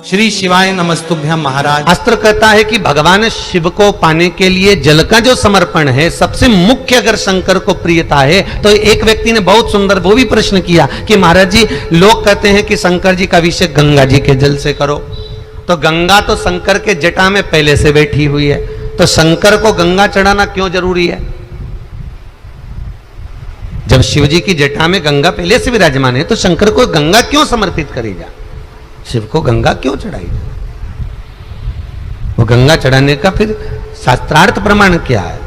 श्री शिवाय नमस्तुभ्यम महाराज। शास्त्र कहता है कि भगवान शिव को पाने के लिए जल का जो समर्पण है सबसे मुख्य अगर शंकर को प्रियता है तो एक व्यक्ति ने बहुत सुंदर वो भी प्रश्न किया कि महाराज जी लोग कहते हैं कि शंकर जी का अभिषेक गंगा जी के जल से करो, तो गंगा तो शंकर के जटा में पहले से बैठी हुई है, तो शंकर को गंगा चढ़ाना क्यों जरूरी है? जब शिव जी की जटा में गंगा पहले से विराजमान है तो शंकर को गंगा क्यों समर्पित करेगा? शिव को गंगा क्यों चढ़ाई? वो गंगा चढ़ाने का फिर शास्त्रार्थ प्रमाण क्या है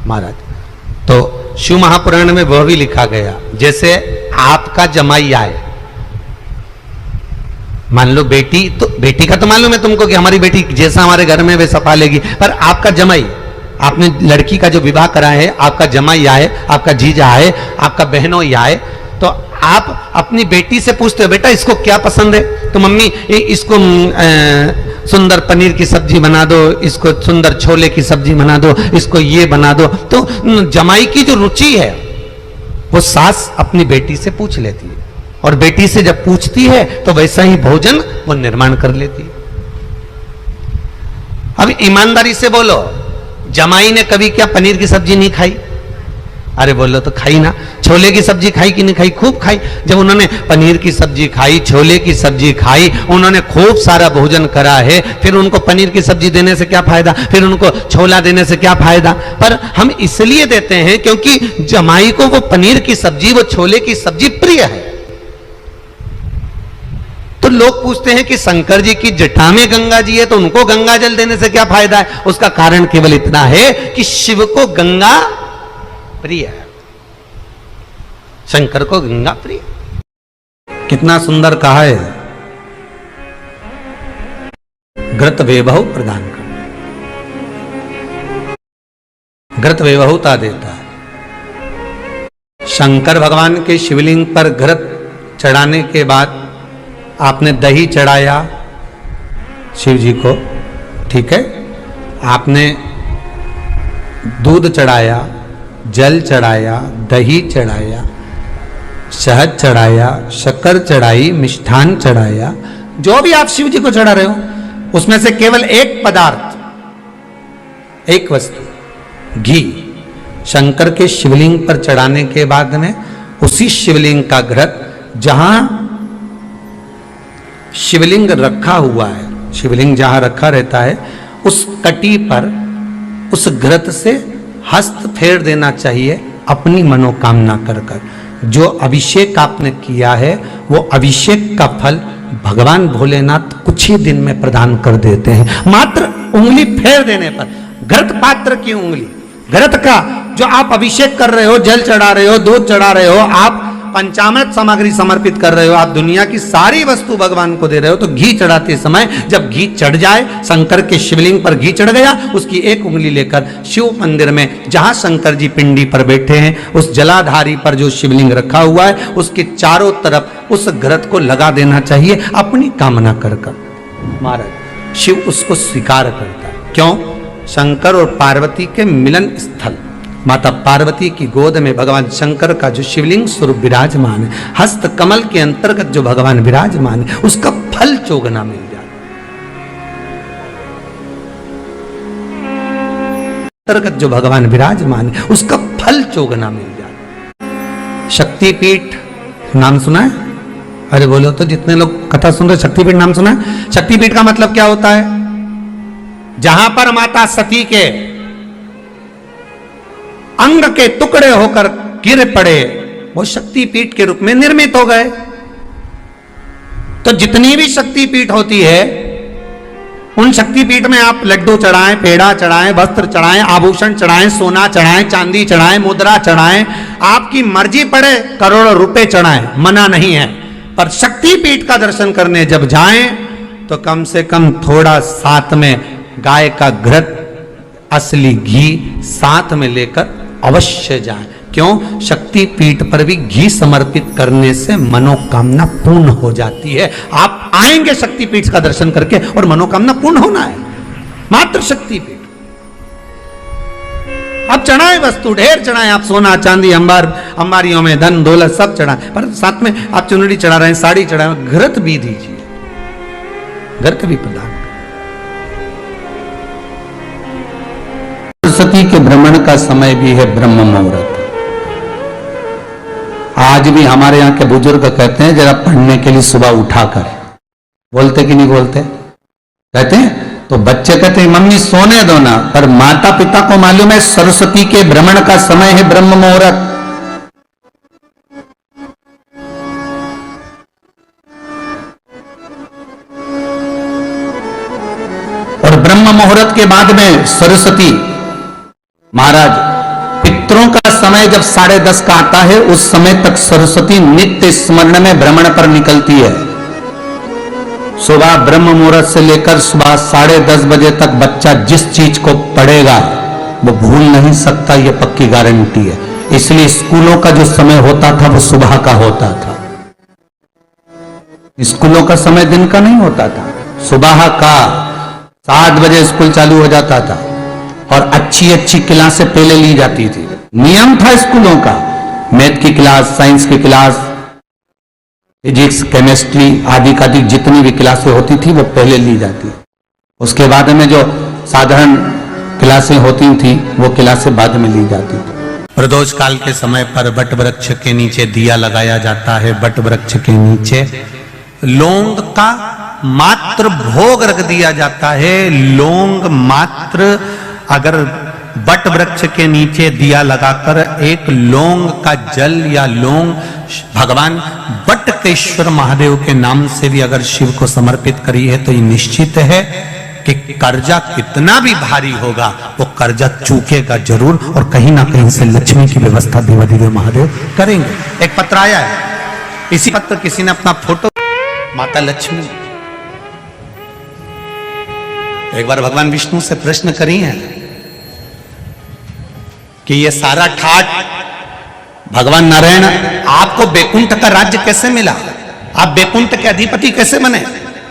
महाराज? तो शिव महापुराण में वह भी लिखा गया, जैसे आपका जमाई आए, मान लो बेटी, तो बेटी का तो मालूम है तुमको कि हमारी बेटी जैसा हमारे घर में वैसा पालेगी, पर आपका जमाई, आपने लड़की का जो विवाह करा है, आपका जमाई आए, आपका जीजा आए, आपका बहनोई आए, तो आप अपनी बेटी से पूछते हो बेटा इसको क्या पसंद है? तो मम्मी इसको सुंदर पनीर की सब्जी बना दो, इसको सुंदर छोले की सब्जी बना दो, इसको ये बना दो। तो जमाई की जो रुचि है वो सास अपनी बेटी से पूछ लेती है, और बेटी से जब पूछती है तो वैसा ही भोजन वो निर्माण कर लेती है। अब ईमानदारी से बोलो, जमाई ने कभी क्या पनीर की सब्जी नहीं खाई? अरे बोलो तो खाई ना। छोले की सब्जी खाई कि नहीं खाई? खूब खाई। जब उन्होंने पनीर की सब्जी खाई, छोले की सब्जी खाई, उन्होंने खूब सारा भोजन करा है, फिर उनको पनीर की सब्जी देने से क्या फायदा, फिर उनको छोला देने से क्या फायदा? पर हम इसलिए देते हैं क्योंकि जमाई को वो पनीर की सब्जी, वो छोले की सब्जी प्रिय है। तो लोग पूछते हैं कि शंकर जी की जटा में गंगा जी है तो उनको गंगा जल देने से क्या फायदा है? उसका कारण केवल इतना है कि शिव को गंगा प्रिय है, शंकर को गंगा प्रिय। कितना सुंदर कहा है, घृत वैभव प्रदान कर, घृत वैभवता देता है। शंकर भगवान के शिवलिंग पर घृत चढ़ाने के बाद आपने दही चढ़ाया शिव जी को, ठीक है, आपने दूध चढ़ाया, जल चढ़ाया, दही चढ़ाया, शहद चढ़ाया, शक्कर चढ़ाई, मिष्ठान चढ़ाया, जो भी आप शिव जी को चढ़ा रहे हो उसमें से केवल एक पदार्थ, एक वस्तु, घी, शंकर के शिवलिंग पर चढ़ाने के बाद में उसी शिवलिंग का घृत, जहां शिवलिंग रखा हुआ है, शिवलिंग जहां रखा रहता है उस कटी पर उस घृत से हस्त फेर देना चाहिए अपनी मनोकामना कर कर। जो अभिषेक आपने किया है वो अभिषेक का फल भगवान भोलेनाथ कुछ ही दिन में प्रदान कर देते हैं। मात्र उंगली फेर देने पर, घृत पात्र की उंगली, घृत का जो आप अभिषेक कर रहे हो, जल चढ़ा रहे हो, दूध चढ़ा रहे हो, आप पंचामृत सामग्री समर्पित कर रहे हो, आप दुनिया की सारी वस्तु भगवान को दे रहे हो, तो घी चढ़ाते समय जब घी चढ़ जाए, शंकर के शिवलिंग पर घी चढ़ गया, उसकी एक उंगली लेकर शिव मंदिर में जहां शंकर जी पिंडी पर बैठे हैं उस जलाधारी पर जो शिवलिंग रखा हुआ है उसके चारों तरफ उस घृत को लगा देना चाहिए अपनी कामना कर कर। महाराज शिव उसको स्वीकार करता है। क्यों? शंकर और पार्वती के मिलन स्थल माता पार्वती की गोद में भगवान शंकर का जो शिवलिंग स्वरूप विराजमान है, हस्त कमल के अंतर्गत जो भगवान विराजमान है, उसका फल चोगना मिल जाए। अंतर्गत जो भगवान विराजमान है उसका फल चोगना मिल जाए। शक्तिपीठ नाम सुना है? अरे बोलो तो, जितने लोग कथा सुन रहे, शक्तिपीठ नाम सुना है? शक्तिपीठ का मतलब क्या होता है? जहां पर माता सती के अंग के टुकड़े होकर गिर पड़े वो शक्तिपीठ के रूप में निर्मित हो गए। तो जितनी भी शक्तिपीठ होती है उन शक्तिपीठ में आप लड्डू चढ़ाएं, पेड़ा चढ़ाएं, वस्त्र चढ़ाएं, आभूषण चढ़ाएं, सोना चढ़ाएं, चांदी चढ़ाएं, मुद्रा चढ़ाएं, आपकी मर्जी पड़े करोड़ों रुपए चढ़ाएं, मना नहीं है। पर शक्तिपीठ का दर्शन करने जब जाएं तो कम से कम थोड़ा साथ में गाय का घृत, असली घी साथ में लेकर अवश्य जाएं। क्यों? शक्तिपीठ पर भी घी समर्पित करने से मनोकामना पूर्ण हो जाती है। आप आएंगे शक्तिपीठ का दर्शन करके और मनोकामना पूर्ण होना है। मात्र शक्तिपीठ। आप चढ़ाए वस्तु ढेर चढ़ाए, आप सोना चांदी अंबारियों में धन दौलत सब चढ़ाए, पर साथ में आप चुनरी चढ़ा रहे हैं, साड़ी चढ़ाए, घृत भी दीजिए। घर के भी प्रदान करें। सरस्वती के भ्रमण का समय भी है ब्रह्म मुहूर्त। आज भी हमारे यहाँ के बुजुर्ग कहते हैं जरा पढ़ने के लिए सुबह उठाकर, बोलते कि नहीं बोलते? कहते हैं। तो बच्चे कहते हैं मम्मी सोने दो ना, पर माता पिता को मालूम है सरस्वती के भ्रमण का समय है ब्रह्म मुहूर्त। और ब्रह्म मुहूर्त के बाद में सरस्वती महाराज पितरों का समय जब 10:30 का आता है, उस समय तक सरस्वती नित्य स्मरण में भ्रमण पर निकलती है। सुबह ब्रह्म मुहूर्त से लेकर सुबह 10:30 बजे तक बच्चा जिस चीज को पढ़ेगा वो भूल नहीं सकता, ये पक्की गारंटी है। इसलिए स्कूलों का जो समय होता था वो सुबह का होता था। स्कूलों का समय दिन का नहीं होता था, सुबह का 7 बजे स्कूल चालू हो जाता था और अच्छी अच्छी क्लासें पहले ली जाती थी। नियम था स्कूलों का, मैथ की क्लास, साइंस की क्लास, फिजिक्स, केमिस्ट्री आदि का जितनी भी क्लासें होती थी वो पहले ली जाती। उसके बाद में जो साधारण क्लासें होती थी वो क्लासें बाद में ली जाती थी। प्रदोष काल के समय पर बट वृक्ष के नीचे दिया लगाया जाता है। बट वृक्ष के नीचे लौंग का मात्र भोग रख दिया जाता है। लौंग मात्र, अगर बट वृक्ष के नीचे दिया लगाकर एक लौंग का जल या लौंग भगवान बटकेश्वर महादेव के नाम से भी अगर शिव को समर्पित करी है तो ये निश्चित है कि कर्जा कितना भी भारी होगा वो कर्जा चूकेगा जरूर, और कहीं ना कहीं से लक्ष्मी की व्यवस्था देवाधिदेव महादेव करेंगे। एक पत्र आया है, इसी पत्र किसी ने अपना फोटो माता लक्ष्मी, एक बार भगवान विष्णु से प्रश्न करी है कि ये सारा ठाट भगवान नारायण आपको बैकुंठ का राज्य कैसे मिला, आप बैकुंठ के अधिपति कैसे बने,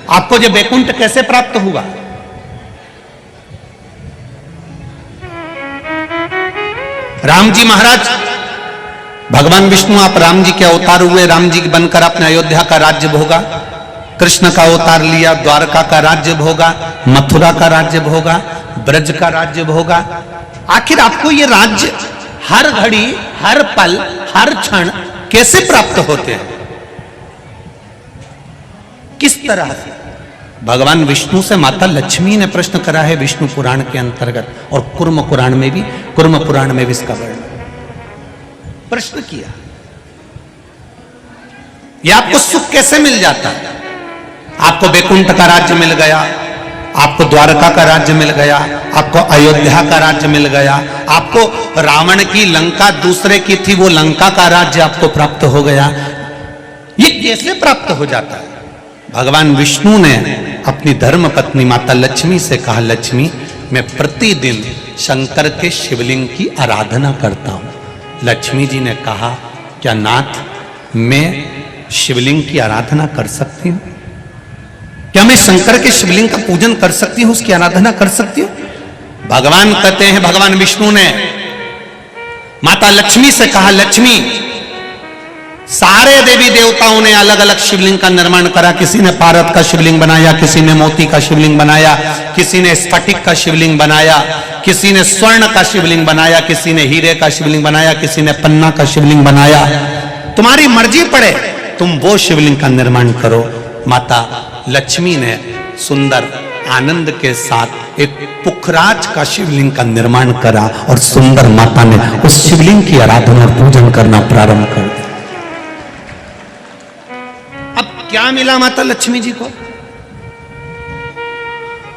आपको जो बैकुंठ कैसे प्राप्त हुआ? राम जी महाराज, भगवान विष्णु आप राम जी के अवतार हुए, राम जी बनकर आपने अयोध्या का राज्य भोगा, कृष्ण का अवतार लिया, द्वारका का राज्य भोगा, मथुरा का राज्य भोगा, ब्रज का राज्य भोगा। आखिर आपको ये राज्य हर घड़ी, हर पल, हर क्षण कैसे प्राप्त होते हैं, किस तरह से? भगवान विष्णु से माता लक्ष्मी ने प्रश्न करा है विष्णु पुराण के अंतर्गत, और कुर्म पुराण में भी, कुर्म पुराण में भी इसका वर्णन प्रश्न किया। यह आपको सुख कैसे मिल जाता है? आपको बैकुंठ का राज्य मिल गया, आपको द्वारका का राज्य मिल गया, आपको अयोध्या का राज्य मिल गया, आपको रावण की लंका दूसरे की थी वो लंका का राज्य आपको प्राप्त हो गया। ये कैसे प्राप्त हो जाता है? भगवान विष्णु ने अपनी धर्म पत्नी माता लक्ष्मी से कहा, लक्ष्मी मैं प्रतिदिन शंकर के शिवलिंग की आराधना करता हूं। लक्ष्मी जी ने कहा, क्या नाथ मैं शिवलिंग की आराधना कर सकती हूं? क्या मैं शंकर के शिवलिंग का पूजन कर सकती हूं, उसकी आराधना कर सकती हूं? भगवान कहते हैं, भगवान विष्णु ने माता लक्ष्मी से कहा, लक्ष्मी सारे देवी देवताओं ने अलग अलग शिवलिंग का निर्माण करा। किसी ने पारद का शिवलिंग बनाया, किसी ने मोती का शिवलिंग बनाया, किसी ने स्फटिक का शिवलिंग बनाया, किसी ने स्वर्ण का शिवलिंग बनाया, किसी ने हीरे का शिवलिंग बनाया, किसी ने पन्ना का शिवलिंग बनाया। तुम्हारी मर्जी पड़े, तुम वो शिवलिंग का निर्माण करो। माता लक्ष्मी ने सुंदर आनंद के साथ एक पुखराज का शिवलिंग का निर्माण करा और सुंदर माता ने उस शिवलिंग की आराधना और पूजन करना प्रारंभ कर दिया। अब क्या मिला माता लक्ष्मी जी को?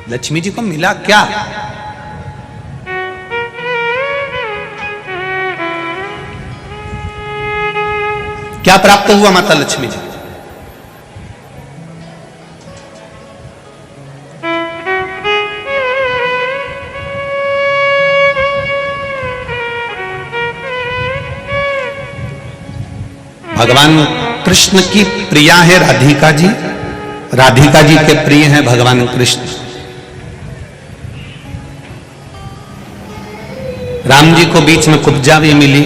लक्ष्मी जी को मिला क्या? क्या प्राप्त हुआ माता लक्ष्मी जी? भगवान कृष्ण की प्रिया है राधिका जी, राधिका जी के प्रिय हैं भगवान कृष्ण। राम जी को बीच में कुब्जा भी मिली,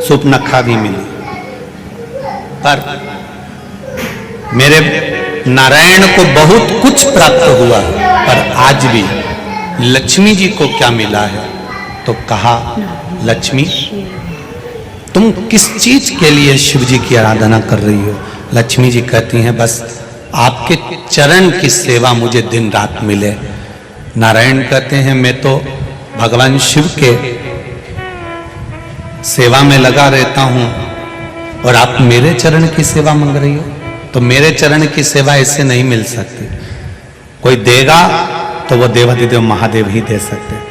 सुपनखा भी मिली, पर मेरे नारायण को बहुत कुछ प्राप्त हुआ, पर आज भी लक्ष्मी जी को क्या मिला है? तो कहा, लक्ष्मी तुम किस चीज के लिए शिव जी की आराधना कर रही हो? लक्ष्मी जी कहती हैं, बस आपके चरण की सेवा मुझे दिन रात मिले। नारायण कहते हैं, मैं तो भगवान शिव के सेवा में लगा रहता हूं और आप मेरे चरण की सेवा मांग रही हो? तो मेरे चरण की सेवा ऐसे नहीं मिल सकती। कोई देगा तो वो देवाधिदेव महादेव ही दे सकते।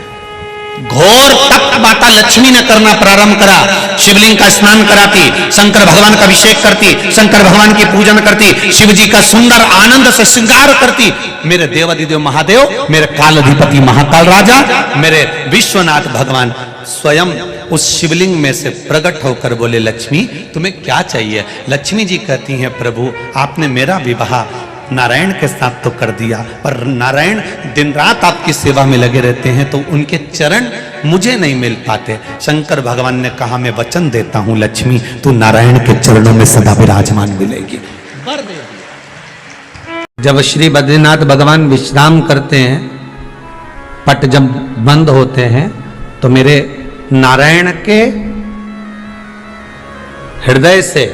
घोर तप माता लक्ष्मी ने करना प्रारंभ करा। शिवलिंग का स्नान कराती, शंकर भगवान का अभिषेक करती, शंकर भगवान की पूजन करती, शिव जी का सुंदर आनंद से श्रृंगार करती। मेरे देवाधिदेव महादेव, मेरे कालाधिपति महाकाल राजा, मेरे विश्वनाथ भगवान स्वयं उस शिवलिंग में से प्रकट होकर बोले, लक्ष्मी तुम्हें क्या चाहिए? लक्ष्मी जी कहती हैं, प्रभु आपने मेरा विवाह नारायण के साथ तो कर दिया, पर नारायण दिन रात आपकी सेवा में लगे रहते हैं तो उनके चरण मुझे नहीं मिल पाते। शंकर भगवान ने कहा, मैं वचन देता हूं लक्ष्मी, तू नारायण के चरणों में सदा विराजमान मिलेगी। जब श्री बद्रीनाथ भगवान विश्राम करते हैं, पट जब बंद होते हैं, तो मेरे नारायण के हृदय से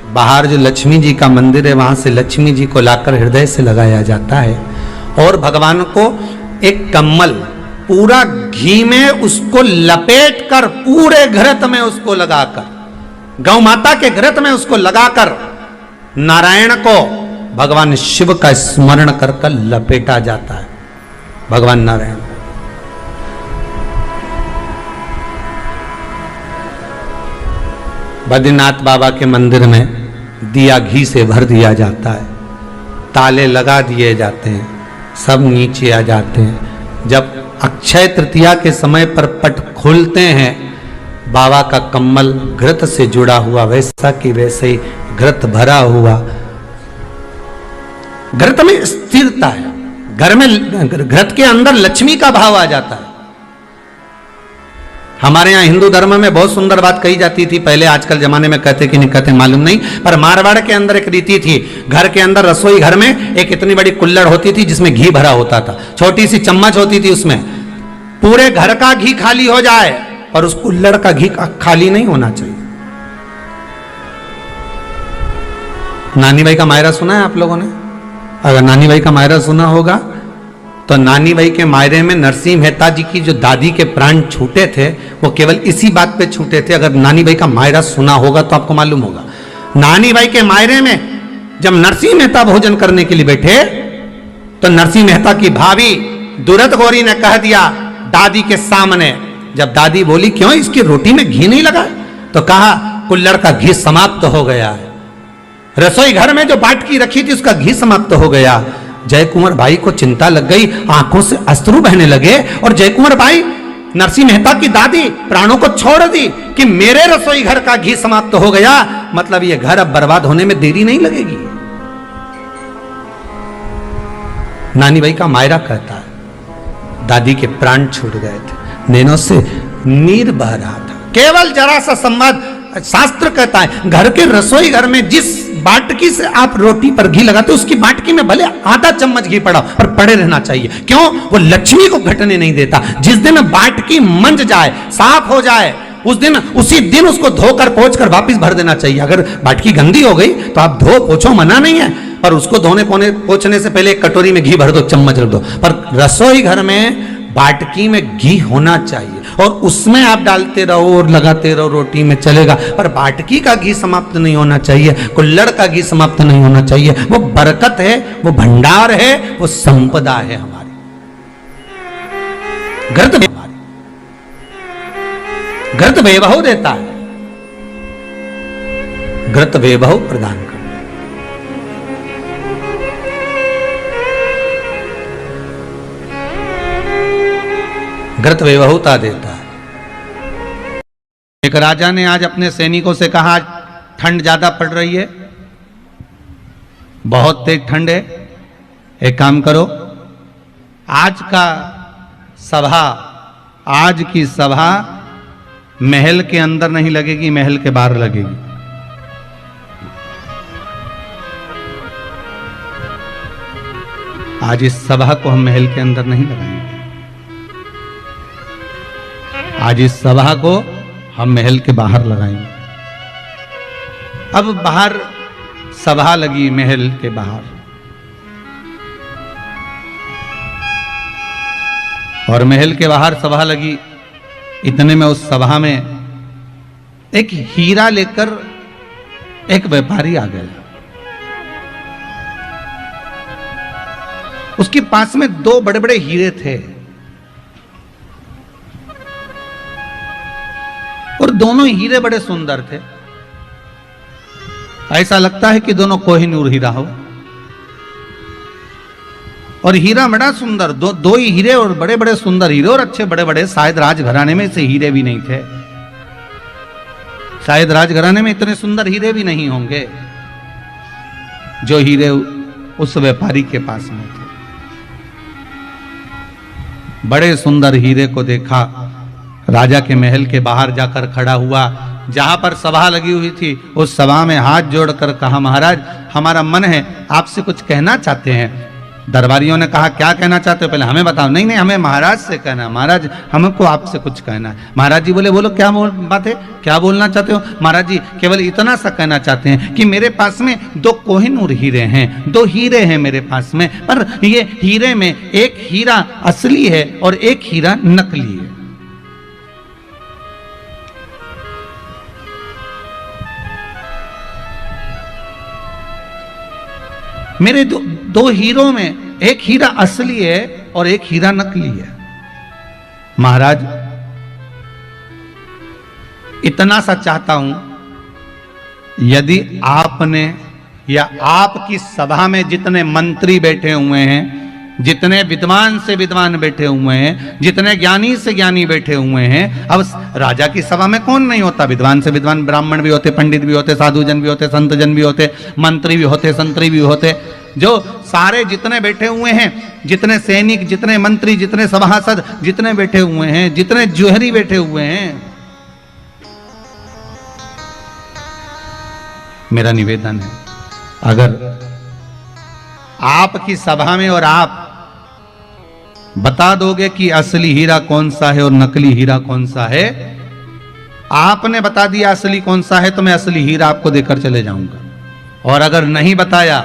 बाहर जो लक्ष्मी जी का मंदिर है, वहां से लक्ष्मी जी को लाकर हृदय से लगाया जाता है और भगवान को एक कम्मल पूरा घी में उसको लपेट कर, पूरे घृत में उसको लगाकर, गौ माता के घृत में उसको लगाकर नारायण को भगवान शिव का स्मरण कर कर लपेटा जाता है। भगवान नारायण बद्रीनाथ बाबा के मंदिर में दिया घी से भर दिया जाता है, ताले लगा दिए जाते हैं, सब नीचे आ जाते हैं। जब अक्षय तृतीया के समय पर पट खोलते हैं, बाबा का कम्मल घृत से जुड़ा हुआ वैसा कि वैसे ही घृत भरा हुआ, घृत में स्थिरता है, घर में घृत के अंदर लक्ष्मी का भाव आ जाता है। हमारे यहाँ हिंदू धर्म में बहुत सुंदर बात कही जाती थी पहले, आजकल जमाने में कहते कि नहीं कहते मालूम नहीं, पर मारवाड़ के अंदर एक रीति थी। घर के अंदर, रसोई घर में एक इतनी बड़ी कुल्हड़ होती थी जिसमें घी भरा होता था, छोटी सी चम्मच होती थी, उसमें पूरे घर का घी खाली हो जाए और उस कुल्हड़ का घी खाली नहीं होना चाहिए। नानी भाई का मायरा सुना है आप लोगों ने? अगर नानी भाई का मायरा सुना होगा तो नानी भाई के मायरे में नरसिंह मेहता जी की जो दादी के प्राण छूटे थे, वो केवल इसी बात पे छूटे थे। अगर नानी भाई का मायरा सुना होगा तो आपको मालूम होगा, नानी भाई के मायरे में जब नरसिंह मेहता भोजन करने के लिए बैठे तो नरसिंह मेहता की भाभी दुरत गौरी ने कह दिया दादी के सामने, जब दादी बोली क्यों इसकी रोटी में घी नहीं लगा, तो कहा कुल्हड़ का घी समाप्त हो गया है, रसोई घर में जो बाटकी रखी थी उसका घी समाप्त हो गया। जय कुंवर भाई को चिंता लग गई, आंखों से अश्रु बहने लगे और जय कुंवर भाई, नरसिंह मेहता की दादी प्राणों को छोड़ दी कि मेरे रसोई घर का घी समाप्त हो गया, मतलब ये घर अब बर्बाद होने में देरी नहीं लगेगी। नानी भाई का मायरा कहता है दादी के प्राण छूट गए थे, नैनों से नीर बह रहा था, केवल जरा सा संवाद। शास्त्र कहता है घर के रसोई घर में जिस बाटकी से आप रोटी पर घी लगाते हो उसकी बाटकी में भले आधा चम्मच घी पड़ा पर पड़े रहना चाहिए। क्यों? वो लक्ष्मी को घटने नहीं देता। जिस दिन बाटकी मंज जाए, साफ हो जाए, उस दिन उसी दिन उसको धोकर पोंछ कर वापस भर देना चाहिए। अगर बाटकी गंदी हो गई तो आप धो पोछो, मना नहीं है, पर उसको धोने पोंछने से पहले एक कटोरी में घी भर दो, चम्मच रख दो। पर रसोई घर में बाटकी में घी होना चाहिए और उसमें आप डालते रहो और लगाते रहो, रोटी में चलेगा, पर बाटकी का घी समाप्त नहीं होना चाहिए, कुल्हड़ का घी समाप्त नहीं होना चाहिए। वो बरकत है, वो भंडार है, वो संपदा है हमारी। घृत वैभव देता है, घृत वैभव प्रदान करता है। घृत वैभवता देता है। एक राजा ने आज अपने सैनिकों से कहा ठंड ज्यादा पड़ रही है, बहुत तेज ठंड है, एक काम करो, आज की सभा महल के अंदर नहीं लगेगी, महल के बाहर लगेगी। आज इस सभा को हम महल के अंदर नहीं लगाएंगे, आज इस सभा को हम महल के बाहर लगाएंगे। अब बाहर सभा लगी, महल के बाहर, और महल के बाहर सभा लगी। इतने में उस सभा में एक हीरा लेकर एक व्यापारी आ गया। उसके पास में दो बड़े बड़े हीरे थे और दोनों हीरे बड़े सुंदर थे। ऐसा लगता है कि दोनों कोहिनूर हीरा हो, और हीरा बड़ा सुंदर, दो ही हीरे और बड़े बड़े सुंदर हीरे, और अच्छे बड़े बड़े। शायद राजघराने में से हीरे भी नहीं थे, शायद राजघराने में इतने सुंदर हीरे भी नहीं होंगे जो हीरे उस व्यापारी के पास में थे। बड़े सुंदर हीरे को देखा, राजा के महल के बाहर जाकर खड़ा हुआ, जहां पर सभा लगी हुई थी उस सभा में हाथ जोड़कर कहा, महाराज हमारा मन है आपसे कुछ कहना चाहते हैं। दरबारियों ने कहा, क्या कहना चाहते हो, पहले हमें बताओ। नहीं नहीं, हमें महाराज से कहना है, महाराज हमको आपसे कुछ कहना है। महाराज जी बोले, बोलो क्या बात है, क्या बोलना चाहते हो। महाराज जी केवल इतना सा कहना चाहते हैं कि मेरे पास में दो कोहिनूर हीरे हैं, दो हीरे हैं मेरे पास में, पर ये हीरे में एक हीरा असली है और एक हीरा नकली है। मेरे दो हीरों में एक हीरा असली है और एक हीरा नकली है। महाराज इतना सा चाहता हूं, यदि आपने या आपकी सभा में जितने मंत्री बैठे हुए हैं, जितने विद्वान से विद्वान बैठे हुए हैं, जितने ज्ञानी से ज्ञानी बैठे हुए हैं, अब राजा की सभा में कौन नहीं होता, विद्वान से विद्वान ब्राह्मण भी होते, पंडित भी होते, साधुजन भी होते, संतजन भी होते, मंत्री भी होते, संतरी भी होते, जो सारे जितने बैठे हुए हैं, जितने सैनिक, जितने मंत्री, जितने सभासद जितने बैठे हुए हैं, जितने जुहरी बैठे हुए हैं, मेरा निवेदन है, अगर आपकी सभा में और आप बता दोगे कि असली हीरा कौन सा है और नकली हीरा कौन सा है, आपने बता दिया असली कौन सा है तो मैं असली हीरा आपको देकर चले जाऊंगा, और अगर नहीं बताया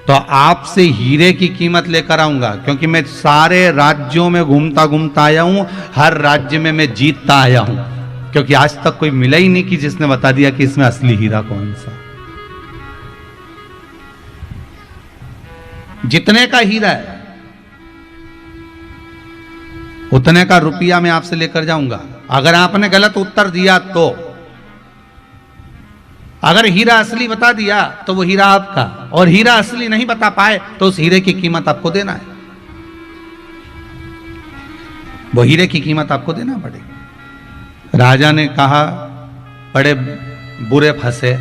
तो आपसे हीरे की कीमत लेकर आऊंगा, क्योंकि मैं सारे राज्यों में घूमता घूमता आया हूं, हर राज्य में मैं जीतता आया हूं, क्योंकि आज तक कोई मिला ही नहीं कि जिसने बता दिया कि इसमें असली हीरा कौन सा। जितने का हीरा है उतने का रुपया मैं आपसे लेकर जाऊंगा। अगर आपने गलत उत्तर दिया तो, अगर हीरा असली बता दिया तो वो हीरा आपका, और हीरा असली नहीं बता पाए तो उस हीरे की कीमत आपको देना है, वो हीरे की कीमत आपको देना पड़ेगी। राजा ने कहा, बड़े बुरे फंसे,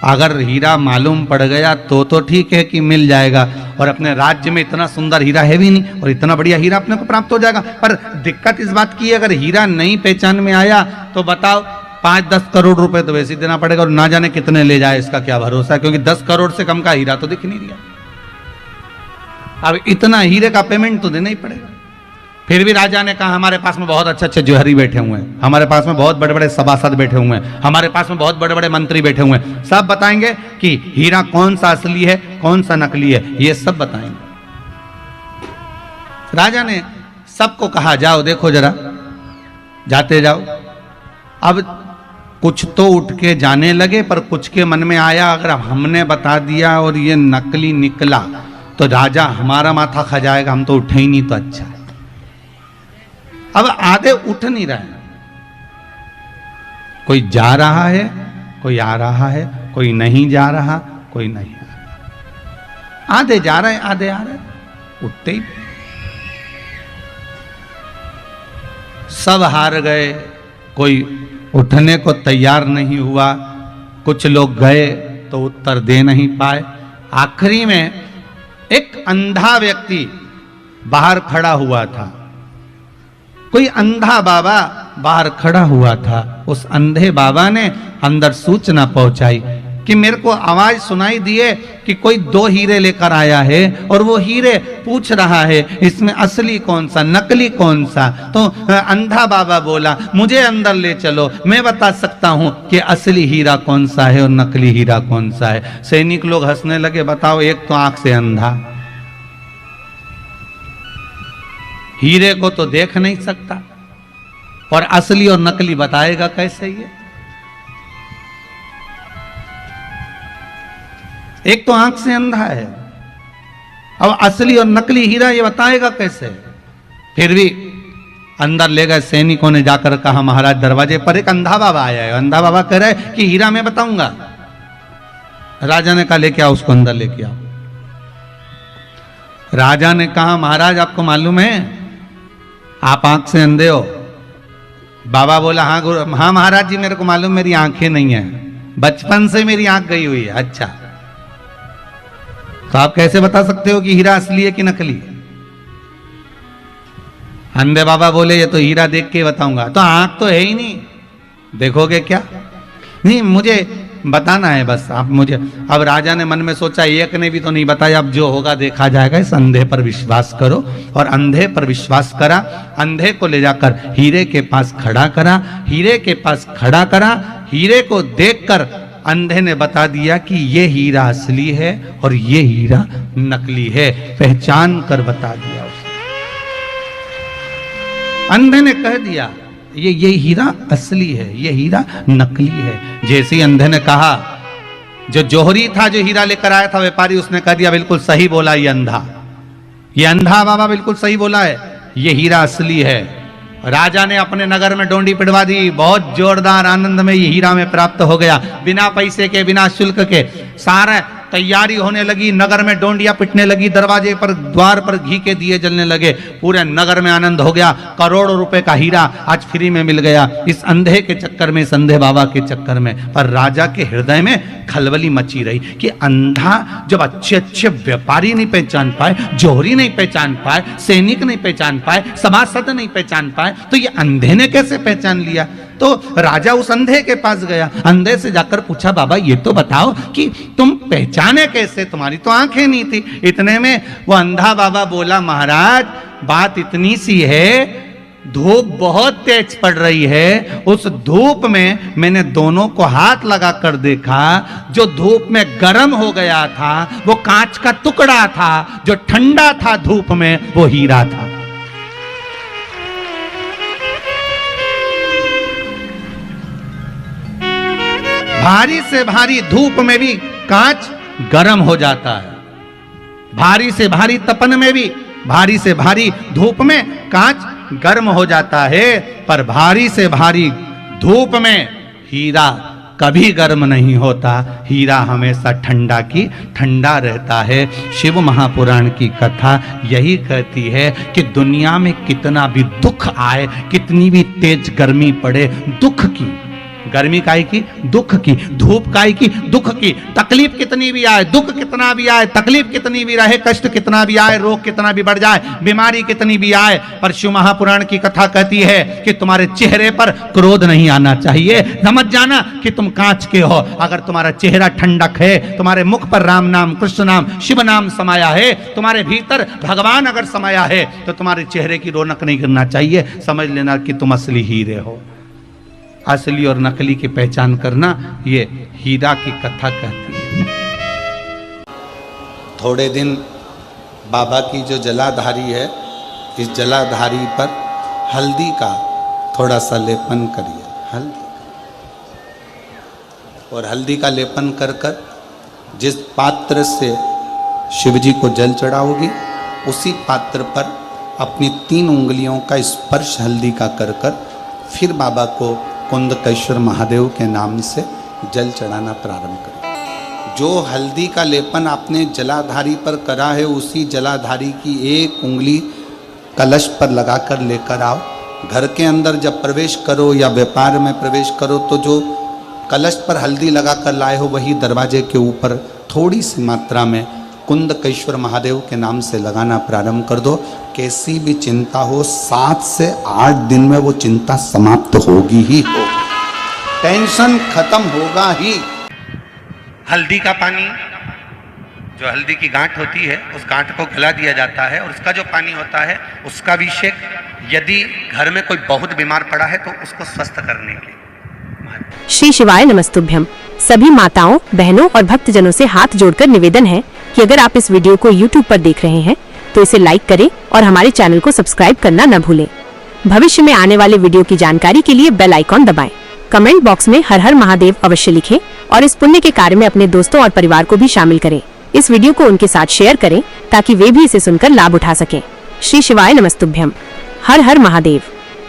अगर हीरा मालूम पड़ गया तो ठीक है कि मिल जाएगा, और अपने राज्य में इतना सुंदर हीरा है भी नहीं और इतना बढ़िया हीरा अपने को प्राप्त हो जाएगा। पर दिक्कत इस बात की है, अगर हीरा नहीं पहचान में आया तो बताओ 5-10 करोड़ रुपए तो वैसे देना पड़ेगा, और ना जाने कितने ले जाए इसका क्या भरोसा है, क्योंकि 10 करोड़ से कम का हीरा तो दिख नहीं रहा। अब इतना हीरे का पेमेंट तो देना ही पड़ेगा। फिर भी राजा ने कहा, हमारे पास में बहुत अच्छे अच्छे जौहरी बैठे हुए हैं, हमारे पास में बहुत बड़े बड़े सभासद बैठे हुए हैं, हमारे पास में बहुत बड़े बड़े मंत्री बैठे हुए हैं, सब बताएंगे कि हीरा कौन सा असली है कौन सा नकली है, ये सब बताएंगे। राजा ने सबको कहा, जाओ देखो जरा, जाते जाओ। अब कुछ तो उठ के जाने लगे, पर कुछ के मन में आया, अगर हमने बता दिया और ये नकली निकला तो राजा हमारा माथा खा जाएगा, हम तो उठे ही नहीं तो अच्छा है। अब आधे उठ नहीं रहे, कोई जा रहा है, कोई आ रहा है, कोई नहीं जा रहा, कोई नहीं आ रहा, आधे जा रहे हैं, आधे आ रहे हैं, उठते ही सब हार गए, कोई उठने को तैयार नहीं हुआ, कुछ लोग गए तो उत्तर दे नहीं पाए। आखिरी में एक अंधा व्यक्ति बाहर खड़ा हुआ था, कोई अंधा बाबा बाहर खड़ा हुआ था। उस अंधे बाबा ने अंदर सूचना पहुंचाई कि मेरे को आवाज सुनाई दिए कि कोई 2 हीरे लेकर आया है और वो हीरे पूछ रहा है इसमें असली कौन सा नकली कौन सा। तो अंधा बाबा बोला मुझे अंदर ले चलो, मैं बता सकता हूं कि असली हीरा कौन सा है और नकली हीरा कौन सा है। सैनिक लोग हंसने लगे, बताओ एक तो आंख से अंधा, हीरे को तो देख नहीं सकता और असली और नकली बताएगा कैसे ये। एक तो आंख से अंधा है, अब असली और नकली हीरा ये बताएगा कैसे। फिर भी अंदर ले गए सैनिकों ने, जाकर कहा महाराज दरवाजे पर एक अंधा बाबा आया है। अंधा बाबा कह रहा है कि हीरा मैं बताऊंगा। राजा ने कहा लेके आओ उसको, अंदर लेके आओ। राजा ने कहा महाराज आपको मालूम है आप आंख से अंधे हो। बाबा बोला हाँ गुरु, हाँ महाराज जी मेरे को मालूम मेरी आंखें नहीं है, बचपन से मेरी आंख गई हुई है। अच्छा तो आप कैसे बता सकते हो कि हीरा असली है कि नकली? अंधे बाबा बोले ये तो हीरा देख के बताऊंगा। तो आंख तो है ही नहीं, देखोगे क्या? नहीं मुझे बताना है बस आप मुझे। अब राजा ने मन में सोचा एक ने भी तो नहीं बताया, अब जो होगा देखा जाएगा, इस अंधे पर विश्वास करो। और अंधे पर विश्वास करा, अंधे को ले जाकर हीरे के पास खड़ा करा, हीरे के पास खड़ा करा। हीरे को देखकर अंधे ने बता दिया कि ये हीरा असली है और ये हीरा नकली है, पहचान कर बता दिया उसने। अंधे ने कह दिया ये हीरा असली है, ये हीरा नकली है। जैसे ही अंधे ने कहा, जो जोहरी था जो हीरा लेकर आया था व्यापारी, उसने कह दिया बिल्कुल सही बोला ये अंधा, ये अंधा बाबा बिल्कुल सही बोला है, ये हीरा असली है। राजा ने अपने नगर में डोंडी पिटवा दी, बहुत जोरदार आनंद में ये हीरा में प्राप्त हो गया, बिना पैसे के बिना शुल्क के। सारा तैयारी होने लगी, नगर में डोंडियां पिटने लगी, दरवाजे पर द्वार पर घी के दिए जलने लगे, पूरे नगर में आनंद हो गया। करोड़ों रुपए का हीरा आज फ्री में मिल गया इस अंधे के चक्कर में, इस अंधे बाबा के चक्कर में। पर राजा के हृदय में खलबली मची रही कि अंधा जब अच्छे अच्छे व्यापारी नहीं पहचान पाए, जोहरी नहीं पहचान पाए, सैनिक नहीं पहचान पाए, सभासद नहीं पहचान पाए, तो ये अंधे ने कैसे पहचान लिया? तो राजा उस अंधे के पास गया, अंधे से जाकर पूछा बाबा ये तो बताओ कि तुम पहचाने कैसे, तुम्हारी तो आंखें नहीं थी। इतने में वो अंधा बाबा बोला महाराज बात इतनी सी है, धूप बहुत तेज पड़ रही है, उस धूप में मैंने दोनों को हाथ लगा कर देखा, जो धूप में गर्म हो गया था वो कांच का टुकड़ा था, जो ठंडा था धूप में वो हीरा था। भारी से भारी धूप में भी कांच गर्म हो जाता है, भारी से भारी तपन में भी, भारी से भारी धूप में कांच गर्म हो जाता है, पर भारी से भारी धूप में हीरा कभी गर्म नहीं होता, हीरा हमेशा ठंडा की ठंडा रहता है। शिव महापुराण की कथा यही कहती है कि दुनिया में कितना भी दुख आए, कितनी भी तेज गर्मी पड़े, दुख की, गर्मी काई की, दुख की, धूप काई की, दुख की, तकलीफ कितनी भी आए, दुख कितना भी आए, तकलीफ कितनी भी रहे, कष्ट कितना भी आए, रोग कितना भी बढ़ जाए, बीमारी कितनी भी आए, पर शिव महापुराण की कथा कहती है कि तुम्हारे चेहरे पर क्रोध नहीं आना चाहिए। समझ जाना कि तुम कांच के हो। अगर तुम्हारा चेहरा ठंडक है, तुम्हारे मुख पर राम नाम, कृष्ण नाम, शिव नाम समाया है, तुम्हारे भीतर भगवान अगर समाया है, तो तुम्हारे चेहरे की रौनक नहीं गिरना चाहिए। समझ लेना कि तुम असली हीरे हो। असली और नकली की पहचान करना ये हीरा की कथा कहती है। थोड़े दिन बाबा की जो जलाधारी है, इस जलाधारी पर हल्दी का थोड़ा सा लेपन करिए, हल्दी, और हल्दी का लेपन कर कर जिस पात्र से शिवजी को जल चढ़ाओगी, उसी पात्र पर अपनी 3 उंगलियों का स्पर्श हल्दी का कर कर फिर बाबा को कुंदकेश्वर महादेव के नाम से जल चढ़ाना प्रारंभ करें। जो हल्दी का लेपन आपने जलाधारी पर करा है, उसी जलाधारी की 1 उंगली कलश पर लगाकर लेकर आओ। घर के अंदर जब प्रवेश करो या व्यापार में प्रवेश करो, तो जो कलश पर हल्दी लगाकर लाए हो वही दरवाजे के ऊपर थोड़ी सी मात्रा में कुंदकेश्वर महादेव के नाम से लगाना प्रारंभ कर दो। कैसी भी चिंता हो, 7 से 8 दिन में वो चिंता समाप्त होगी ही होगी, टेंशन खत्म होगा ही। हल्दी का पानी, जो हल्दी की गांठ होती है उस गांठ को गला दिया जाता है और उसका जो पानी होता है उसका अभिषेक, यदि घर में कोई बहुत बीमार पड़ा है तो उसको स्वस्थ करने के। श्री शिवाय नमस्तुभ्यम। सभी माताओं, बहनों और भक्तजनों से हाथ जोड़कर निवेदन है कि अगर आप इस वीडियो को YouTube पर देख रहे हैं तो इसे लाइक करें और हमारे चैनल को सब्सक्राइब करना न भूलें। भविष्य में आने वाले वीडियो की जानकारी के लिए बेल आइकॉन दबाएं। कमेंट बॉक्स में हर हर महादेव अवश्य लिखें और इस पुण्य के कार्य में अपने दोस्तों और परिवार को भी शामिल करें। इस वीडियो को उनके साथ शेयर करें ताकि वे भी इसे सुनकर लाभ उठा सकें। श्री शिवाय नमस्तुभ्यम। हर हर महादेव।